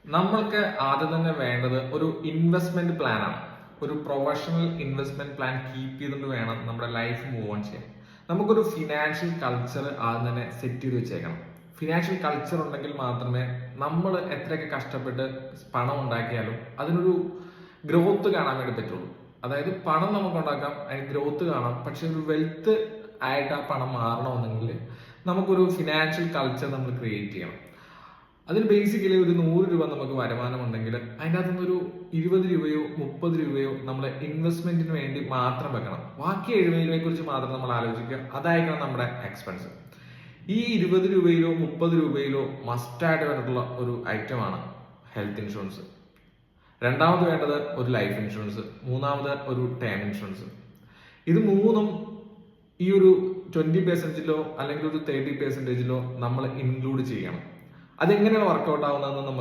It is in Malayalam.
നമ്മൾക്ക് ആദ്യം തന്നെ വേണ്ടത് ഒരു ഇൻവെസ്റ്റ്മെന്റ് പ്ലാൻ ആണ്. ഒരു പ്രൊഫഷണൽ ഇൻവെസ്റ്റ്മെന്റ് പ്ലാൻ കീപ്പ് ചെയ്തുകൊണ്ട് വേണം നമ്മുടെ ലൈഫ് മൂവ് ഓൺ ചെയ്യാൻ. നമുക്കൊരു ഫിനാൻഷ്യൽ കൾച്ചർ ആദ്യം തന്നെ സെറ്റ് ചെയ്ത് വെച്ചേക്കണം. ഫിനാൻഷ്യൽ കൾച്ചർ ഉണ്ടെങ്കിൽ മാത്രമേ നമ്മൾ എത്രയൊക്കെ കഷ്ടപ്പെട്ട് പണം ഉണ്ടാക്കിയാലും അതിനൊരു ഗ്രോത്ത് കാണാൻ വേണ്ടി പറ്റുള്ളൂ. അതായത് പണം നമുക്ക് ഉണ്ടാക്കാം, അതിന് ഗ്രോത്ത് കാണാം, പക്ഷെ ഒരു വെൽത്ത് ആയിട്ട് ആ പണം മാറണമെന്നെങ്കിൽ നമുക്കൊരു ഫിനാൻഷ്യൽ കൾച്ചർ നമ്മൾ ക്രിയേറ്റ് ചെയ്യണം. അതിൽ ബേസിക്കലി ഒരു 100 രൂപ നമുക്ക് വരുമാനം ഉണ്ടെങ്കിൽ അതിൻ്റെ അകത്തുനിന്ന് ഒരു 20 രൂപയോ 30 രൂപയോ നമ്മൾ ഇൻവെസ്റ്റ്മെന്റിന് വേണ്ടി മാത്രം വെക്കണം. ബാക്കി 70 രൂപയെ കുറിച്ച് മാത്രം നമ്മൾ ആലോചിക്കുക. അതായിരിക്കണം നമ്മുടെ എക്സ്പെൻസ്. ഈ 20 രൂപയിലോ 30 രൂപയിലോ മസ്റ്റായിട്ട് വേണ്ടിയിട്ടുള്ള ഒരു ഐറ്റമാണ് ഹെൽത്ത് ഇൻഷുറൻസ്. രണ്ടാമത് വേണ്ടത് ഒരു ലൈഫ് ഇൻഷുറൻസ്. മൂന്നാമത് ഒരു ടേം ഇൻഷുറൻസ്. ഇത് മൂന്നും ഈ ഒരു 20%ലോ അല്ലെങ്കിൽ ഒരു 30%ലോ നമ്മൾ ഇൻക്ലൂഡ് ചെയ്യണം. അതെങ്ങനെയാണ് വർക്കൗട്ട് ആവുന്നതെന്ന്